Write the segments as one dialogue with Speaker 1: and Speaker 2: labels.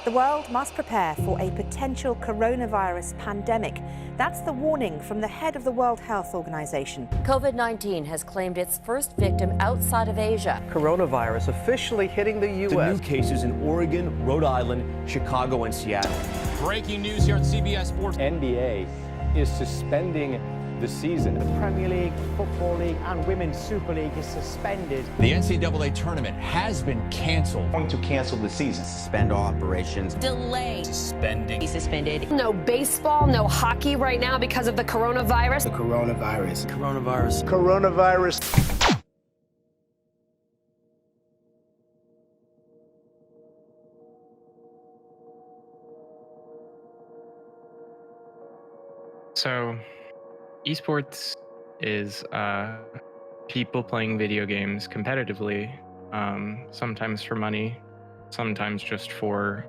Speaker 1: The world must prepare for a potential coronavirus pandemic. That's the warning from the head of the World Health Organization.
Speaker 2: COVID-19 has claimed its first victim outside of Asia.
Speaker 3: Coronavirus officially hitting the U.S.
Speaker 4: The new cases in Oregon, Rhode Island, Chicago, and Seattle.
Speaker 5: Breaking news here on CBS Sports.
Speaker 6: NBA is suspending the season.
Speaker 7: The Premier League, Football League, and Women's Super League is suspended.
Speaker 5: The NCAA tournament has been canceled.
Speaker 8: Going to cancel the season.
Speaker 9: Suspend all operations.
Speaker 2: Delay.
Speaker 5: Suspending.
Speaker 2: Suspended.
Speaker 10: No baseball, no hockey right now because of the coronavirus.
Speaker 9: The coronavirus.
Speaker 4: Coronavirus.
Speaker 8: Coronavirus.
Speaker 11: So, esports is people playing video games competitively, sometimes for money, sometimes just for,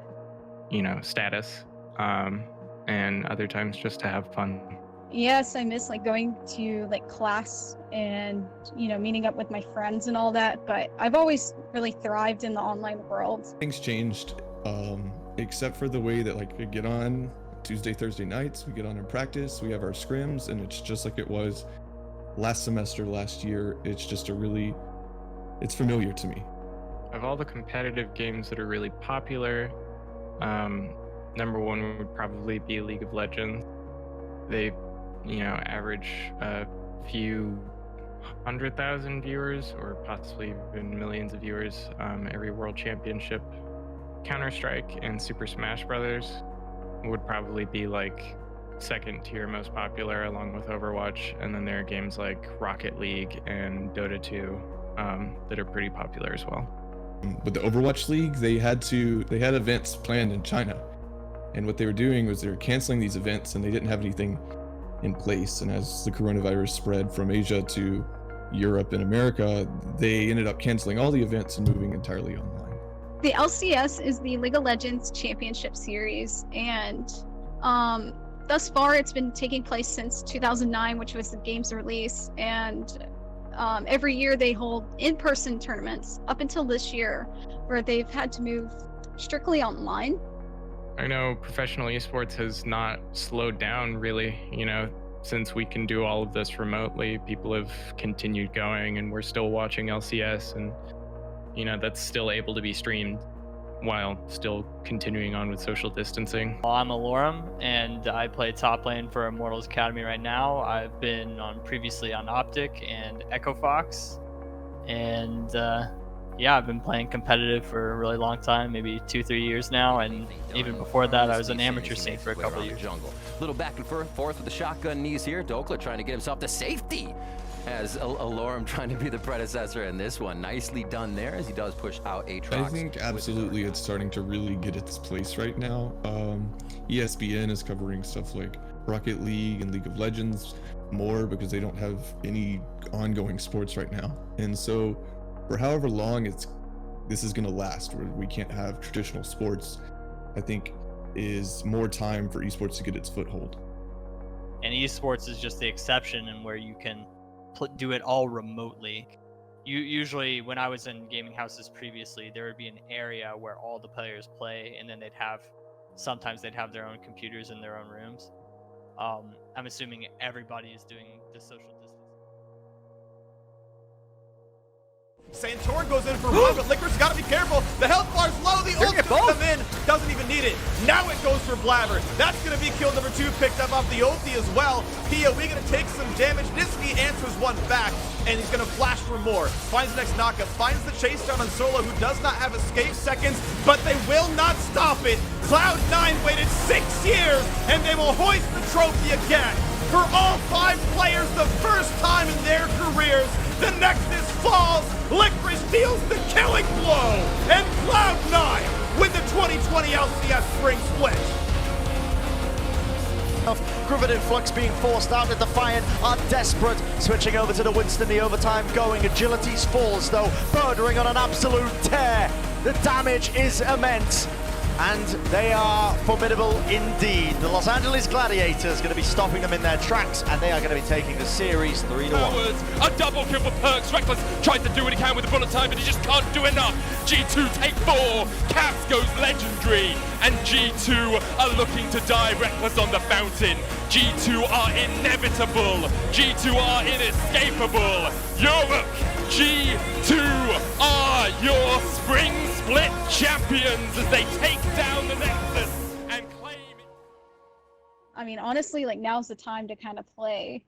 Speaker 11: status, and other times just to have fun.
Speaker 12: Yes, I miss going to class and meeting up with my friends and all that, but I've always really thrived in the online world.
Speaker 13: Things changed, except for the way that we get on Tuesday, Thursday nights, we get on in practice, we have our scrims, and it's just like it was last semester, last year. It's just it's familiar to me.
Speaker 11: Of all the competitive games that are really popular, number one would probably be League of Legends. They, average a few 100,000 viewers or possibly even millions of viewers every World Championship. Counter-Strike and Super Smash Brothers would probably be second tier most popular along with Overwatch, and then there are games like Rocket League and Dota 2 that are pretty popular as well.
Speaker 13: With the Overwatch League, they had events planned in China, and what they were doing was they were canceling these events and they didn't have anything in place. And as the coronavirus spread from Asia to Europe and America, they ended up canceling all the events and moving entirely online.
Speaker 12: The LCS is the League of Legends Championship Series, and thus far it's been taking place since 2009, which was the game's release, and every year they hold in-person tournaments up until this year, where they've had to move strictly online.
Speaker 11: I know professional esports has not slowed down really, since we can do all of this remotely. People have continued going, and we're still watching LCS, and that's still able to be streamed while still continuing on with social distancing.
Speaker 14: Well, I'm Alorum, and I play top lane for Immortals Academy right now. I've been previously on Optic and Echo Fox, and I've been playing competitive for a really long time, maybe 2-3 years now, and even before that I was an amateur scene for a couple of years.
Speaker 15: Jungle. Little back and forth with the shotgun knees here. Dokla trying to get himself to safety, as Alorum trying to be the predecessor in this one. Nicely done there, as he does push out Aatrox.
Speaker 13: I think absolutely it's starting to really get its place right now. ESPN is covering stuff like Rocket League and League of Legends more because they don't have any ongoing sports right now. And so for however long this is going to last, where we can't have traditional sports, I think is more time for esports to get its foothold.
Speaker 14: And esports is just the exception, and where you can do it all remotely. Usually when I was in gaming houses previously, there would be an area where all the players play, and then sometimes they'd have their own computers in their own rooms. I'm assuming everybody is doing the social distance.
Speaker 16: Santorin goes in for one, but Liquor's got to be careful. The health bar's low, the ult comes in, doesn't even need it. Now it goes for Blabber. That's going to be kill number 2, picked up off the ulti as well. POE going to take some damage. Nisqy answers one back, and he's going to flash for more. Finds the next knockup, finds the chase down on Solo, who does not have escape seconds, but they will not stop it. Cloud9 waited 6 years, and they will hoist the trophy again. For all 5 players, the first time in their careers, the Nexus falls, Licorice deals the killing blow, and Cloud9 win the 2020 LCS Spring Split.
Speaker 7: Griffin and Flux being forced out, and Defiant are desperate. Switching over to the Winston, the overtime going. Agility's falls though, bordering on an absolute tear. The damage is immense. and they are formidable indeed. The Los Angeles Gladiators going to be stopping them in their tracks, and they are going to be taking the series 3-1.
Speaker 17: A double kill for Perks. Reckless tries to do what he can with the bullet time, but he just can't do enough. G2 take 4. Caps goes legendary, and G2 are looking to die. Reckless on the fountain. G2 are inevitable. G2 are inescapable. Europe, G2 are your spring split champions as they take down the Nexus and claim.
Speaker 12: I mean, honestly, like, now's the time to kind of play